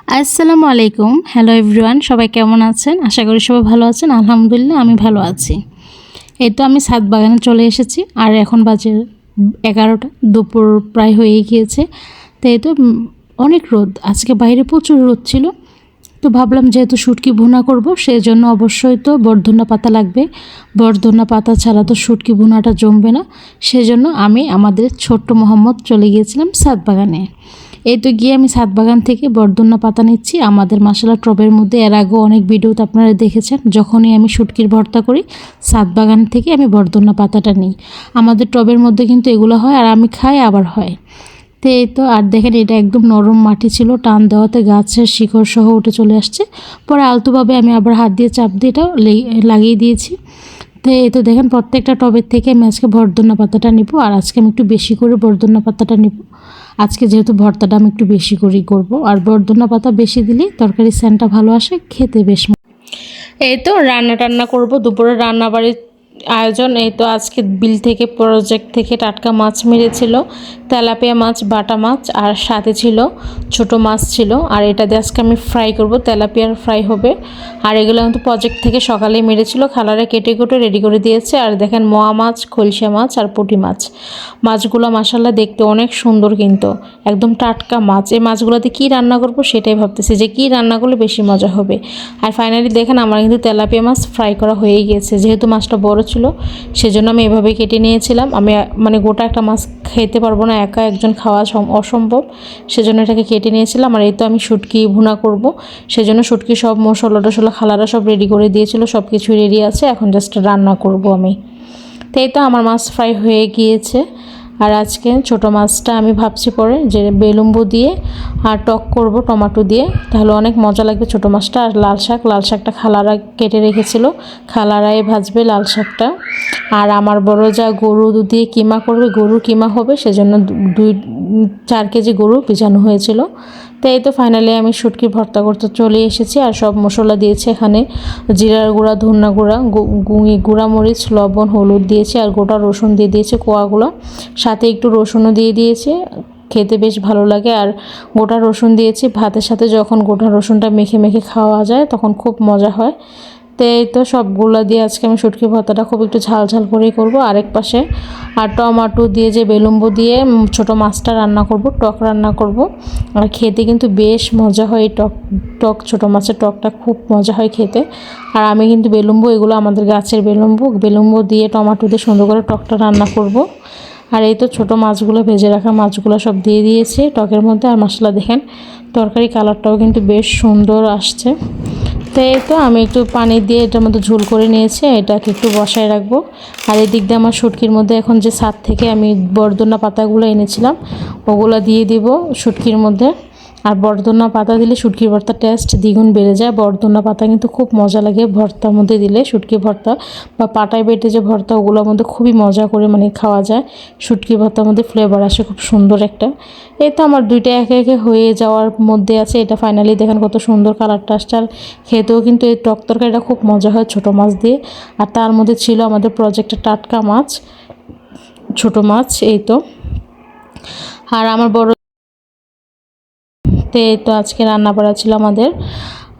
আসসালামু আলাইকুম। Hello everyone, সবাই কেমন আছেন? আশা করি সবাই ভালো আছেন। আলহামদুলিল্লাহ আমি ভালো আছি। এই তো আমি ছাদ বাগানে চলে এসেছি আর এখন বাজে 11টা, দুপুর প্রায় হয়েই গিয়েছে। তো এই তো অনেক রোদ, আজকে বাইরে প্রচুর রোদ ছিল। তো ভাবলাম যেহেতু শুটকি ভুনা করব সেই জন্য অবশ্যই তো বরধনা পাতা লাগবে। বরধনা পাতা ছাড়া তো শুটকি ভুনাটা জমবে না। সেজন্য আমি আমাদের ছোট্ট মোহাম্মদ চলে গিয়েছিলাম ছাদ বাগানে। এই তো গিয়ে আমি ছাদ বাগান থেকে বরধনা পাতা নিচ্ছি আমাদের মশলা টবের মধ্যে। এর আগেও অনেক ভিডিওতে আপনারা দেখেছেন, যখনই আমি শুটকির ভর্তা করি ছাদ বাগান থেকে আমি বরধনা পাতাটা নিই। আমাদের টবের মধ্যে কিন্তু এগুলো হয় আর আমি খাই, আবার হয়। তো এই তো, আর দেখেন এটা একদম নরম মাটি ছিল, টান দেওয়াতে গাছের শিকড় সহ উঠে চলে আসছে। পরে আলতোভাবে আমি আবার হাত দিয়ে চাপ দিয়ে এটা লাগিয়ে দিয়েছি। তো এই তো দেখেন প্রত্যেকটা টবের থেকে আমি আজকে বরধনা পাতাটা নিব, আর আজকে আমি একটু বেশি করে বরধনা পাতাটা নিব। আজকে যেহেতু ভর্তাটা আমি একটু বেশি করেই করব, আর বরধনা পাতা বেশি দিলে তরকারি স্যানটা ভালো আসে, খেতে বেশ। এই তো রান্না টান্না করব, দুপুরে রান্না বাড়ির আয়োজন। এই তো আজকে বিল থেকে প্রজেক্ট থেকে টাটকা মাছ মেরেছিল, তেলাপিয়া মাছ, বাটা মাছ, আর সাথে ছিল ছোট মাছ ছিল। আর এটা দিয়ে আজকে আমি ফ্রাই করব, তেলাপিয়ার ফ্রাই হবে। আর এগুলো কিন্তু প্রজেক্ট থেকে সকালেই মেরেছিল, খালারে কেটে কেটে রেডি করে দিয়েছে। আর দেখেন মোয়া মাছ, খলসা মাছ আর পুঁটি মাছ। মাছগুলো মাশাআল্লাহ দেখতে অনেক সুন্দর, কিন্তু একদম টাটকা মাছ। এই মাছগুলোতে কী রান্না করব সেটাই ভাবতেছি, যে কী রান্না করলে বেশি মজা হবে। আর ফাইনালি দেখেন আমার কিন্তু তেলাপিয়া মাছ ফ্রাই করা হয়ে গিয়েছে। যেহেতু মাছটা বড় ছিল সেজন্য আমি এভাবে কেটে নিয়েছিলাম। আমি মানে গোটা একটা মাছ খেতে পারবো না, একা একজন খাওয়া অসম্ভব, সেজন্য এটাকে কেটে নিয়েছিলাম। আর এই তো আমি শুটকি ভুনা করব, সেজন্য শুটকি সব মশলা টশলা খালারা সব রেডি করে দিয়েছিল, সব কিছু রেডি আছে, এখন জাস্ট রান্না করব আমি। তো এই তো আমার মাছ ফ্রাই হয়ে গিয়েছে। আর আজকে ছোট মাছটা আমি ভাবছি পরে যে বেলুম্বু দিয়ে আর টক করব টমেটো দিয়ে, তাহলে অনেক মজা লাগবে ছোট মাছটা। আর লাল শাকটা খালারা কেটে রেখেছিল, খালারাই ভাজবে লাল শাকটা। আর আমার বড় যা গরু দিয়ে কিমা করবে, গরুর কিমা হবে, সেজন্য 4 কেজি গরু ভিজানো হয়েছিল। তো এই তো ফাইনালি আমি শুটকি ভর্তা করতে চলে এসেছি। আর সব মশলা দিয়েছি এখানে, জিরার গুঁড়া, ধনিয়া গুঁড়া, গুঁড়া মরিচ, লবণ, হলুদ দিয়েছি, আর গোটা রসুন দিয়ে দিয়েছি কোয়াগুলো, সাথে একটু রসুনও দিয়ে দিয়েছি, খেতে বেশ ভালো লাগে। আর গোটা রসুন দিয়েছি, ভাতের সাথে যখন গোটা রসুনটা মেখে মেখে খাওয়া যায় তখন খুব মজা হয়। তো এই তো সবগুলো দিয়ে আজকে আমি শুটকি ভর্তাটা খুব একটু ঝাল ঝাল করেই করবো। আরেক পাশে আর টমেটো দিয়ে যে বেলুম্বু দিয়ে ছোট মাছটা রান্না করব, টক রান্না করব। আর খেতে কিন্তু বেশ মজা হয়, এই টক ছোট মাছের টকটা খুব মজা হয় খেতে। আর আমি কিন্তু বেলুম্বু, এগুলো আমাদের গাছের বেলুম্বু দিয়ে টমেটো দিয়ে সুন্দর করে টকটা রান্না করব। আর এই তো ছোটো মাছগুলো, ভেজে রাখা মাছগুলো সব দিয়ে দিয়েছি টকের মধ্যে। আর মশলা দেখেন তরকারি কালারটাও কিন্তু বেশ সুন্দর আসছে। তো এই তো আমি একটু পানি দিয়ে এটার মধ্যে ঝোল করে নিয়েছি, এটাকে একটু বসায় রাখবো। আর এই দিক দিয়ে আমার শুটকির মধ্যে এখন যে ছাদ থেকে আমি বরধনা পাতাগুলো এনেছিলাম ওগুলো দিয়ে দিব শুটকির মধ্যে। আর বরধনা পাতা দিলে শুটকির ভর্তার টেস্ট দ্বিগুণ বেড়ে যায়। বরধনা পাতা কিন্তু খুব মজা লাগে ভর্তার মধ্যে দিলে, শুটকি ভর্তা বা পাটায় বেটে যে ভর্তা ওগুলোর মধ্যে খুবই মজা করে মানে খাওয়া যায়। শুটকি ভর্তার মধ্যে ফ্লেভার আসে খুব সুন্দর একটা। এই তো আমার দুইটা একে একে হয়ে যাওয়ার মধ্যে আছে। এটা ফাইনালি দেখেন কত সুন্দর কালারটা আসছে। আর খেতেও কিন্তু এই টক তরকারিটা খুব মজা হয় ছোটো মাছ দিয়ে। আর তার মধ্যে ছিল আমাদের প্রজেক্টের টাটকা মাছ, ছোটো মাছ। এই তো আর আমার বড় তো আজকে রান্না করা ছিল আমাদের।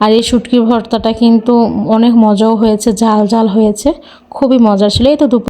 আর এই শুটকির ভর্তাটা কিন্তু অনেক মজাও হয়েছে, ঝাল ঝাল হয়েছে, খুবই মজা ছিল। এই তো দুপুর